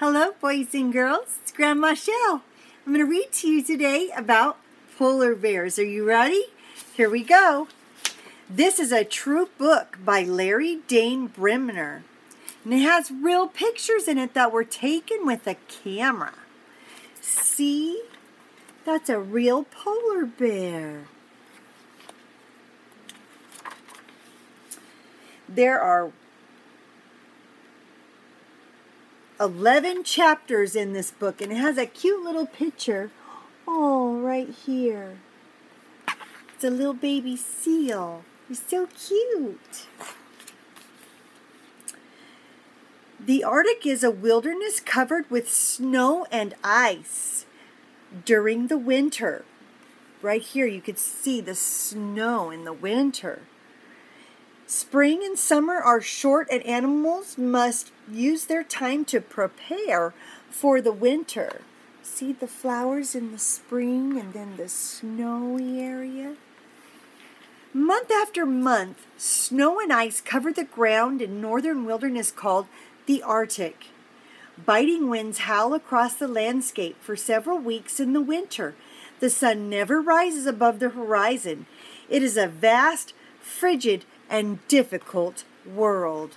Hello, boys and girls. It's Grandma Shell. I'm going to read to you today about polar bears. Are you ready? Here we go. This is a true book by Larry Dane Brimner. And it has real pictures in it that were taken with a camera. See? That's a real polar bear. There are 11 chapters in this book, and it has a cute little picture, right here. It's a little baby seal. He's so cute. The Arctic is a wilderness covered with snow and ice during the winter. Right here you could see the snow in the winter. Spring and summer are short, and animals must use their time to prepare for the winter. See the flowers in the spring and then the snowy area? Month after month, snow and ice cover the ground in northern wilderness called the Arctic. Biting winds howl across the landscape for several weeks in the winter. The sun never rises above the horizon. It is a vast, frigid, and difficult world.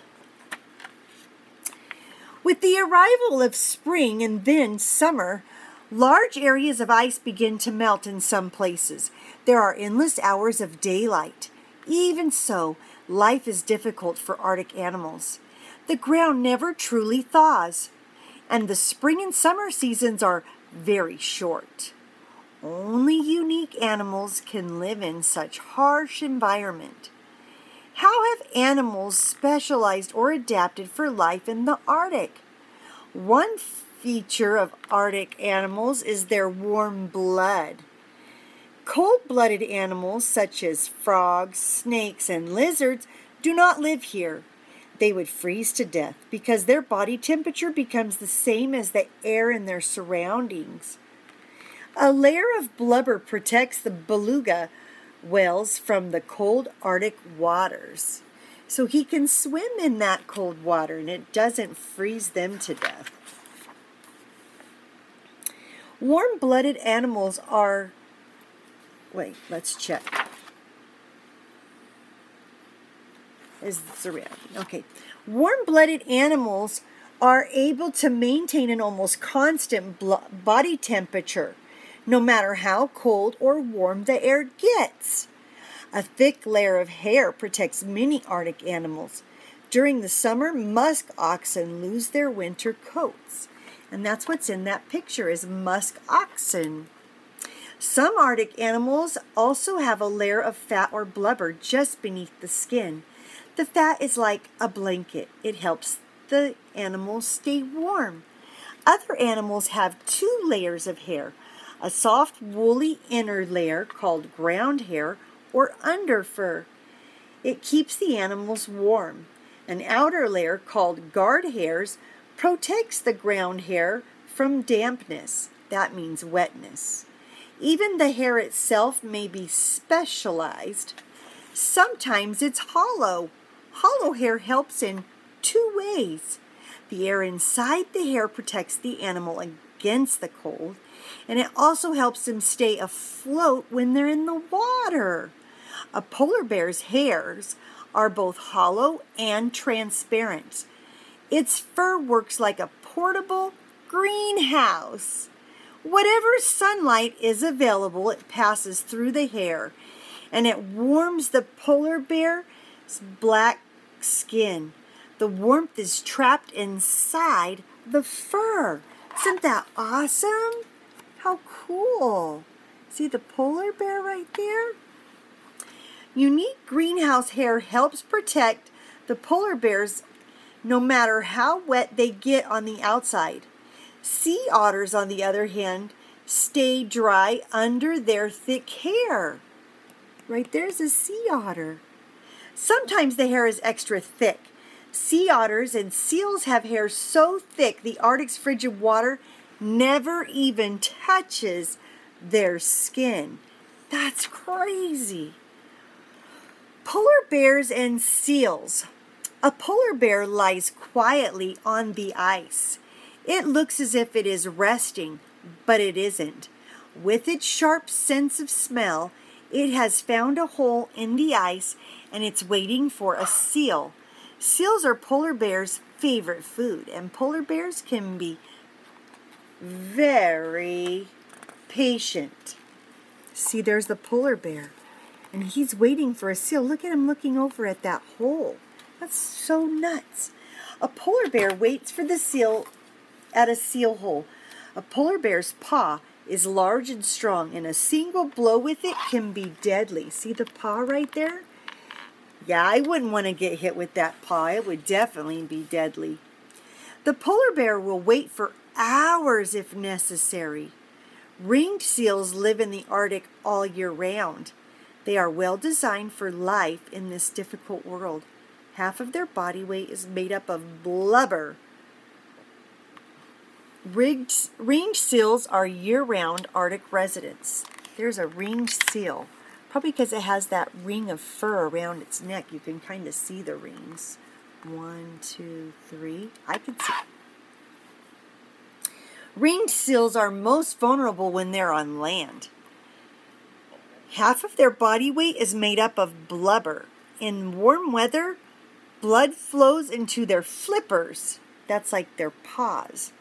With the arrival of spring and then summer, large areas of ice begin to melt in some places. There are endless hours of daylight. Even so, life is difficult for Arctic animals. The ground never truly thaws, and the spring and summer seasons are very short. Only unique animals can live in such harsh environment. How have animals specialized or adapted for life in the Arctic? One feature of Arctic animals is their warm blood. Cold-blooded animals such as frogs, snakes, and lizards do not live here. They would freeze to death because their body temperature becomes the same as the air in their surroundings. A layer of blubber protects the beluga whales from the cold Arctic waters. So he can swim in that cold water and it doesn't freeze them to death. Warm-blooded animals are... Wait, let's check. Is surrounding. Okay. Warm-blooded animals are able to maintain an almost constant body temperature, no matter how cold or warm the air gets. A thick layer of hair protects many Arctic animals. During the summer, musk oxen lose their winter coats. And that's what's in that picture, is musk oxen. Some Arctic animals also have a layer of fat or blubber just beneath the skin. The fat is like a blanket. It helps the animals stay warm. Other animals have two layers of hair. A soft, woolly inner layer called ground hair or underfur. It keeps the animals warm. An outer layer called guard hairs protects the ground hair from dampness. That means wetness. Even the hair itself may be specialized. Sometimes it's hollow. Hollow hair helps in two ways. The air inside the hair protects the animal against the cold, and it also helps them stay afloat when they're in the water. A polar bear's hairs are both hollow and transparent. Its fur works like a portable greenhouse. Whatever sunlight is available, it passes through the hair, and it warms the polar bear's black skin. The warmth is trapped inside the fur. Isn't that awesome? How cool. See the polar bear right there? Unique greenhouse hair helps protect the polar bears no matter how wet they get on the outside. Sea otters, on the other hand, stay dry under their thick hair. Right there's a sea otter. Sometimes the hair is extra thick. Sea otters and seals have hair so thick the Arctic's frigid water never even touches their skin. That's crazy. Polar bears and seals. A polar bear lies quietly on the ice. It looks as if it is resting, but it isn't. With its sharp sense of smell, it has found a hole in the ice and it's waiting for a seal. Seals are polar bears' favorite food, and polar bears can be very patient. See, there's the polar bear, and he's waiting for a seal. Look at him looking over at that hole. That's so nuts. A polar bear waits for the seal at a seal hole. A polar bear's paw is large and strong, and a single blow with it can be deadly. See the paw right there? Yeah, I wouldn't want to get hit with that paw. It would definitely be deadly. The polar bear will wait for hours if necessary. Ringed seals live in the Arctic all year round. They are well designed for life in this difficult world. Half of their body weight is made up of blubber. Ringed seals are year-round Arctic residents. There's a ringed seal. Probably because it has that ring of fur around its neck. You can kind of see the rings. 1, 2, 3. I can see. Ringed seals are most vulnerable when they're on land. Half of their body weight is made up of blubber. In warm weather, blood flows into their flippers. That's like their paws.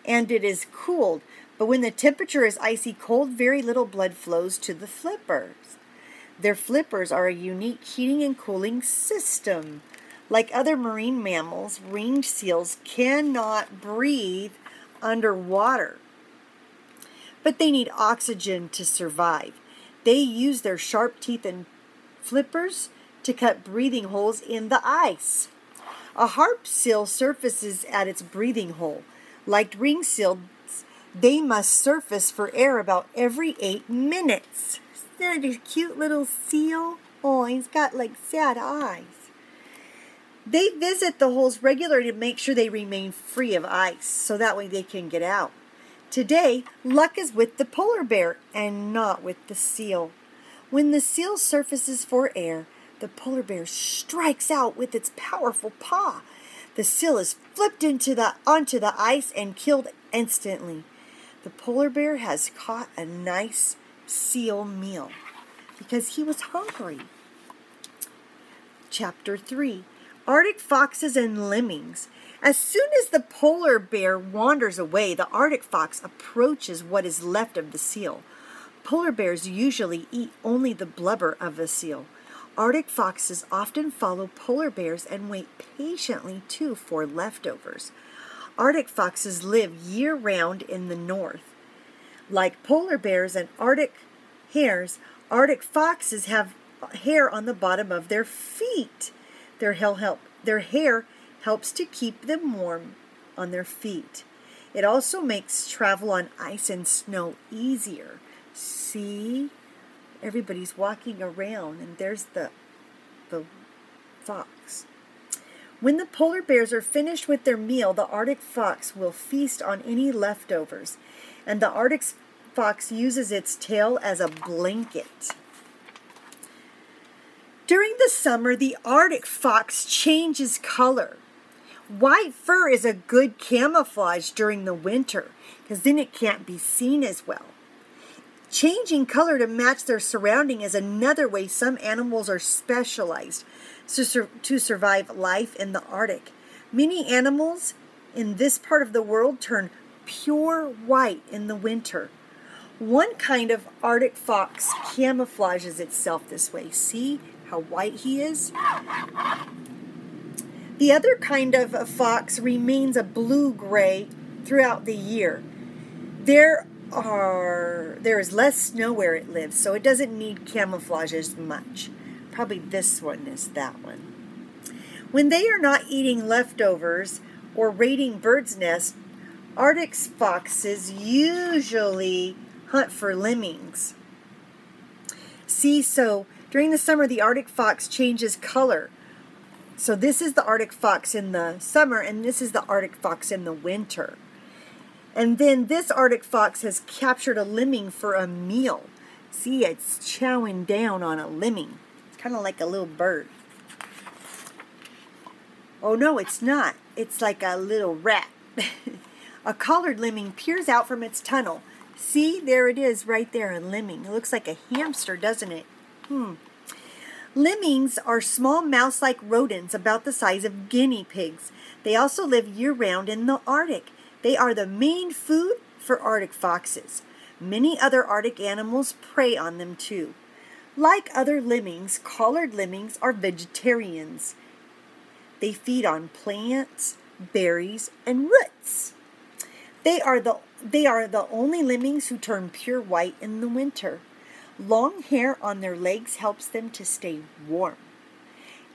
And it is cooled. But when the temperature is icy cold, very little blood flows to the flippers. Their flippers are a unique heating and cooling system. Like other marine mammals, ringed seals cannot breathe underwater. But they need oxygen to survive. They use their sharp teeth and flippers to cut breathing holes in the ice. A harp seal surfaces at its breathing hole. Like ringed seals, they must surface for air about every 8 minutes. Isn't that a cute little seal? Oh, he's got like sad eyes. They visit the holes regularly to make sure they remain free of ice, so that way they can get out. Today, luck is with the polar bear and not with the seal. When the seal surfaces for air, the polar bear strikes out with its powerful paw. The seal is flipped onto the ice and killed instantly. The polar bear has caught a nice seal meal because he was hungry. Chapter 3. Arctic foxes and lemmings. As soon as the polar bear wanders away, the Arctic fox approaches what is left of the seal. Polar bears usually eat only the blubber of a seal. Arctic foxes often follow polar bears and wait patiently, too, for leftovers. Arctic foxes live year-round in the north. Like polar bears and Arctic hares, Arctic foxes have hair on the bottom of their feet. Their hair helps to keep them warm on their feet. It also makes travel on ice and snow easier. See? Everybody's walking around, and there's the fox. When the polar bears are finished with their meal, the Arctic fox will feast on any leftovers, and the Arctic fox uses its tail as a blanket. During the summer, the Arctic fox changes color. White fur is a good camouflage during the winter, because then it can't be seen as well. Changing color to match their surrounding is another way some animals are specialized to survive life in the Arctic. Many animals in this part of the world turn pure white in the winter. One kind of Arctic fox camouflages itself this way. See how white he is? The other kind of a fox remains a blue-gray throughout the year. There is less snow where it lives, so it doesn't need camouflage as much. Probably this one is that one. When they are not eating leftovers or raiding birds' nests, Arctic foxes usually hunt for lemmings. See, so during the summer, the Arctic fox changes color. So this is the Arctic fox in the summer, and this is the Arctic fox in the winter. And then this Arctic fox has captured a lemming for a meal. See, it's chowing down on a lemming. It's kind of like a little bird. Oh, no, it's not. It's like a little rat. A collared lemming peers out from its tunnel. See, there it is right there, a lemming. It looks like a hamster, doesn't it? Lemmings are small mouse-like rodents about the size of guinea pigs. They also live year-round in the Arctic. They are the main food for Arctic foxes. Many other Arctic animals prey on them too. Like other lemmings, collared lemmings are vegetarians. They feed on plants, berries, and roots. They are the only lemmings who turn pure white in the winter. Long hair on their legs helps them to stay warm.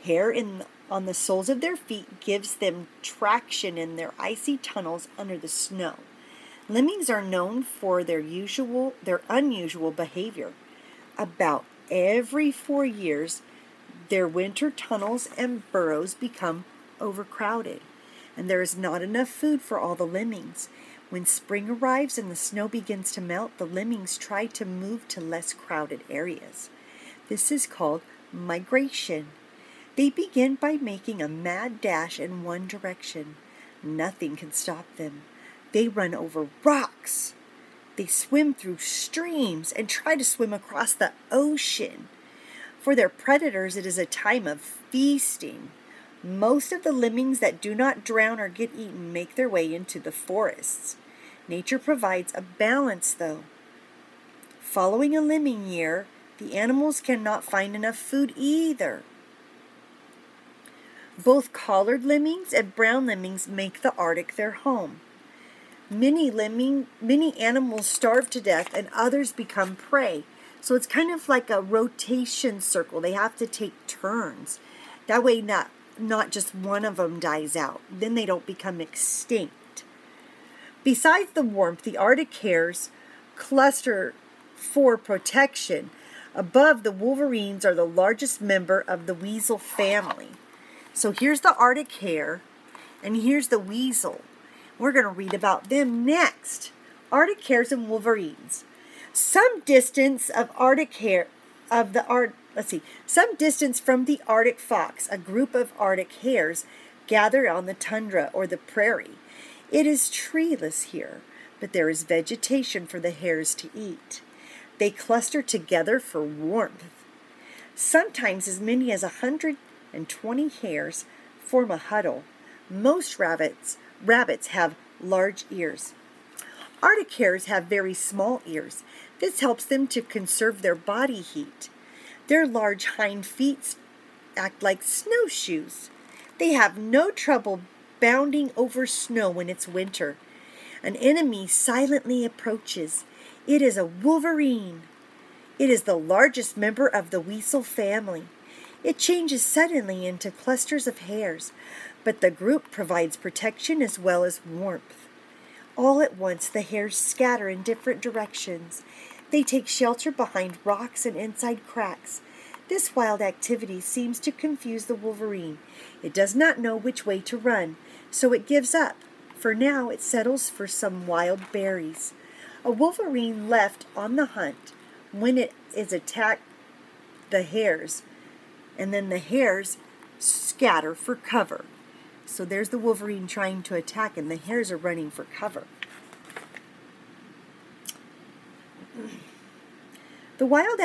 Hair on the soles of their feet gives them traction in their icy tunnels under the snow. Lemmings are known for their unusual behavior. About every 4 years, their winter tunnels and burrows become overcrowded, and there is not enough food for all the lemmings. When spring arrives and the snow begins to melt, the lemmings try to move to less crowded areas. This is called migration. They begin by making a mad dash in one direction. Nothing can stop them. They run over rocks. They swim through streams and try to swim across the ocean. For their predators, it is a time of feasting. Most of the lemmings that do not drown or get eaten make their way into the forests. Nature provides a balance, though. Following a lemming year, the animals cannot find enough food either. Both collared lemmings and brown lemmings make the Arctic their home. Many animals starve to death and others become prey. So it's kind of like a rotation circle. They have to take turns. That way not just one of them dies out. Then they don't become extinct. Besides the warmth, the Arctic hares cluster for protection. Above, the wolverines are the largest member of the weasel family. So here's the Arctic hare, and here's the weasel. We're going to read about them next. Arctic hares and wolverines. Some distance from the Arctic fox, a group of Arctic hares gather on the tundra or the prairie. It is treeless here, but there is vegetation for the hares to eat. They cluster together for warmth. Sometimes as many as 120 hares form a huddle. Most rabbits have large ears. Arctic hares have very small ears. This helps them to conserve their body heat. Their large hind feet act like snowshoes. They have no trouble bounding over snow when it's winter. An enemy silently approaches. It is a wolverine. It is the largest member of the weasel family. It changes suddenly into clusters of hares, but the group provides protection as well as warmth. All at once, the hares scatter in different directions. They take shelter behind rocks and inside cracks. This wild activity seems to confuse the wolverine. It does not know which way to run, so it gives up. For now, it settles for some wild berries. A wolverine left on the hunt when it is attacked the hares, and then the hares scatter for cover. So there's the wolverine trying to attack, and the hares are running for cover. The wild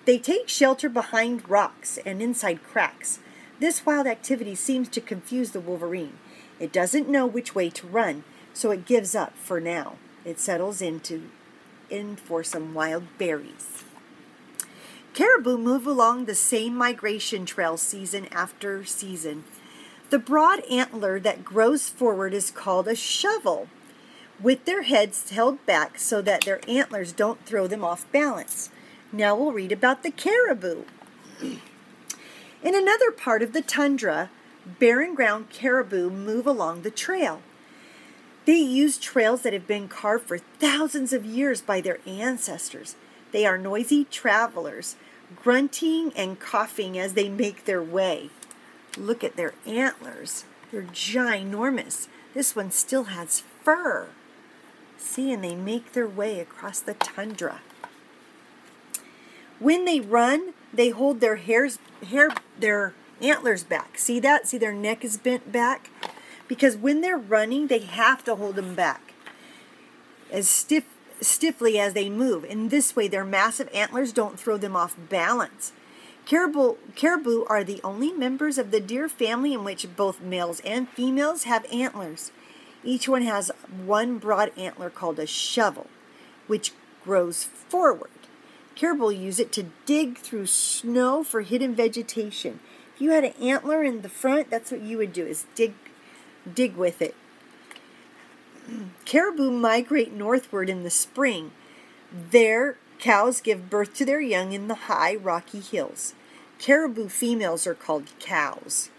they take shelter behind rocks and inside cracks. This wild activity seems to confuse the wolverine. It doesn't know which way to run, so it gives up for now. It settles in for some wild berries. Caribou move along the same migration trail season after season. The broad antler that grows forward is called a shovel, with their heads held back so that their antlers don't throw them off balance. Now we'll read about the caribou. In another part of the tundra, barren ground caribou move along the trail. They use trails that have been carved for thousands of years by their ancestors. They are noisy travelers, grunting and coughing as they make their way. Look at their antlers. They're ginormous. This one still has fur. See, and they make their way across the tundra. When they run, they hold their antlers back. See that? See their neck is bent back? because when they're running, they have to hold them back as stiffly as they move. In this way, their massive antlers don't throw them off balance. Caribou are the only members of the deer family in which both males and females have antlers. Each one has one broad antler called a shovel, which grows forward. Caribou use it to dig through snow for hidden vegetation. If you had an antler in the front, that's what you would do, is dig with it. Caribou migrate northward in the spring. Their cows give birth to their young in the high, rocky hills. Caribou females are called cows.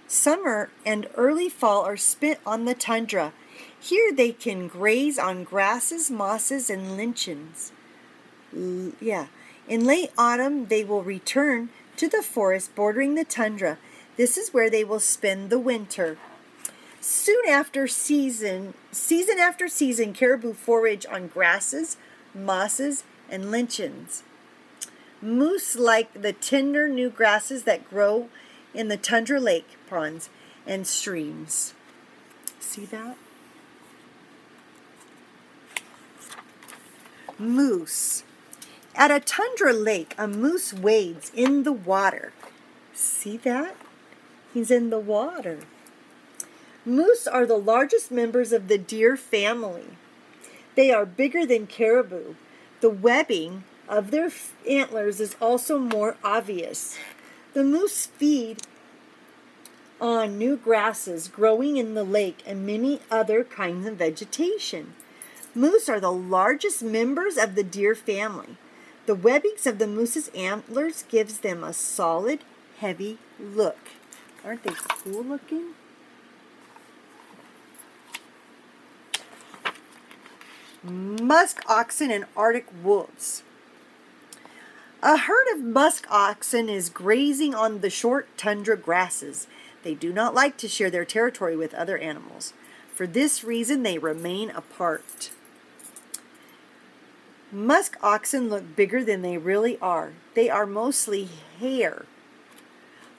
Summer and early fall are spent on the tundra. Here they can graze on grasses, mosses, and lichens. In late autumn, they will return to the forest bordering the tundra. This is where they will spend the winter. Soon after season after season, caribou forage on grasses, mosses, and lichens. Moose like the tender new grasses that grow in the tundra lake ponds and streams. See that? Moose. At a tundra lake, a moose wades in the water. See that? He's in the water. Moose are the largest members of the deer family. They are bigger than caribou. The webbing of their antlers is also more obvious. The moose feed on new grasses growing in the lake and many other kinds of vegetation. Moose are the largest members of the deer family. The webbings of the moose's antlers gives them a solid, heavy look. Aren't they cool looking? Musk oxen and Arctic wolves. A herd of musk oxen is grazing on the short tundra grasses. They do not like to share their territory with other animals. For this reason, they remain apart. Musk oxen look bigger than they really are. They are mostly hair.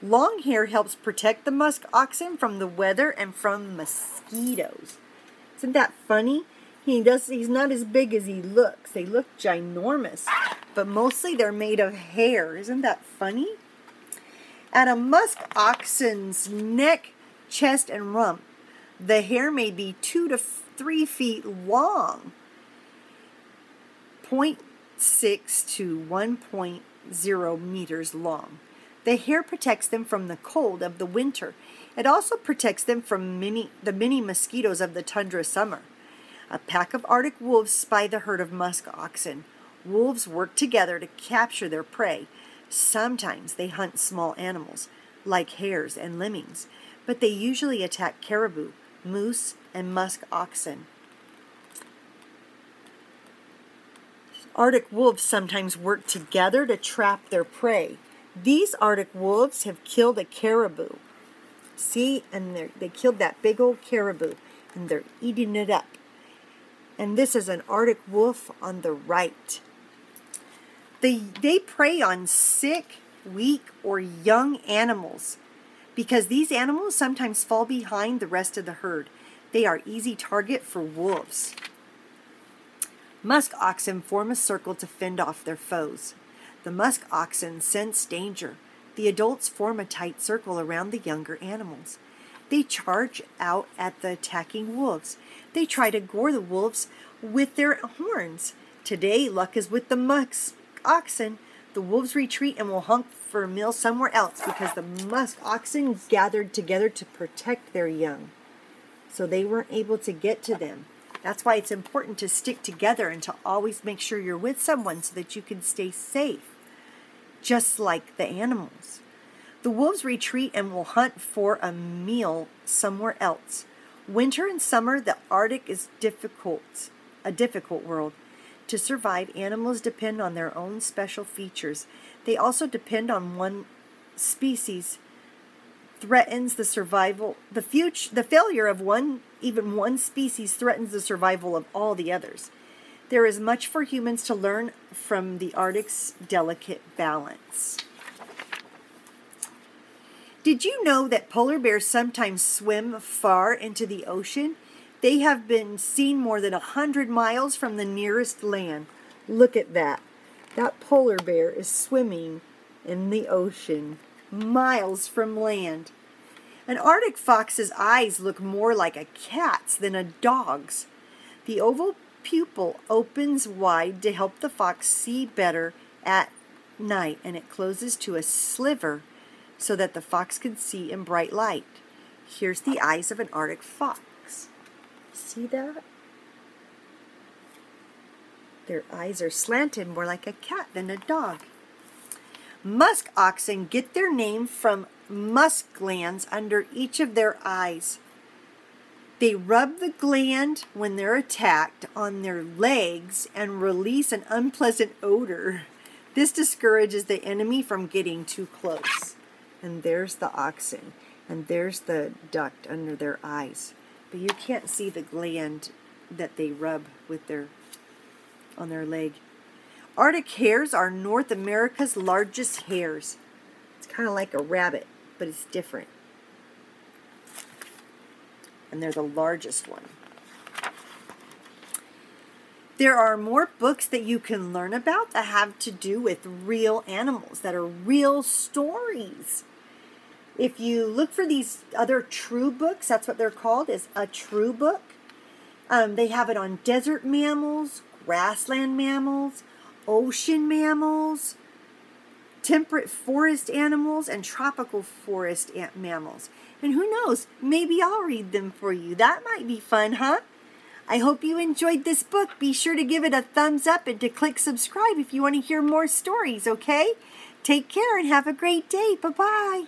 Long hair helps protect the musk oxen from the weather and from mosquitoes. Isn't that funny? He's not as big as he looks. They look ginormous, but mostly they're made of hair. Isn't that funny? At a musk oxen's neck, chest, and rump, the hair may be 2 to 3 feet long, 0.6 to 1.0 meters long. The hair protects them from the cold of the winter. It also protects them from the many mosquitoes of the tundra summer. A pack of Arctic wolves spy the herd of musk oxen. Wolves work together to capture their prey. Sometimes they hunt small animals, like hares and lemmings, but they usually attack caribou, moose, and musk oxen. Arctic wolves sometimes work together to trap their prey. These Arctic wolves have killed a caribou. See, and they killed that big old caribou, and they're eating it up. And this is an Arctic wolf on the right. They prey on sick, weak, or young animals because these animals sometimes fall behind the rest of the herd. They are easy target for wolves. Musk oxen form a circle to fend off their foes. The musk oxen sense danger. The adults form a tight circle around the younger animals. They charge out at the attacking wolves. They try to gore the wolves with their horns. Today, luck is with the musk oxen. The wolves retreat and will hunt for a meal somewhere else because the musk oxen gathered together to protect their young. So they weren't able to get to them. That's why it's important to stick together and to always make sure you're with someone so that you can stay safe, just like the animals. The wolves retreat and will hunt for a meal somewhere else. Winter and summer, the Arctic is a difficult world. To survive, animals depend on their own special features. They also depend on one species threatens the survival. The failure of even one species threatens the survival of all the others. There is much for humans to learn from the Arctic's delicate balance. Did you know that polar bears sometimes swim far into the ocean? They have been seen more than 100 miles from the nearest land. Look at that. That polar bear is swimming in the ocean, miles from land. An Arctic fox's eyes look more like a cat's than a dog's. The oval pupil opens wide to help the fox see better at night, and it closes to a sliver so that the fox can see in bright light. Here's the eyes of an Arctic fox. See that? Their eyes are slanted more like a cat than a dog. Musk oxen get their name from musk glands under each of their eyes. They rub the gland when they're attacked on their legs and release an unpleasant odor. This discourages the enemy from getting too close. And there's the oxen, and there's the duct under their eyes. But you can't see the gland that they rub with on their leg. Arctic hares are North America's largest hares. It's kind of like a rabbit, but it's different. And they're the largest one. There are more books that you can learn about that have to do with real animals, that are real stories. If you look for these other true books, that's what they're called, is a true book. They have it on desert mammals, grassland mammals, ocean mammals, temperate forest animals, and tropical forest mammals. And who knows, maybe I'll read them for you. That might be fun, huh? I hope you enjoyed this book. Be sure to give it a thumbs up and to click subscribe if you want to hear more stories, okay? Take care and have a great day. Bye-bye.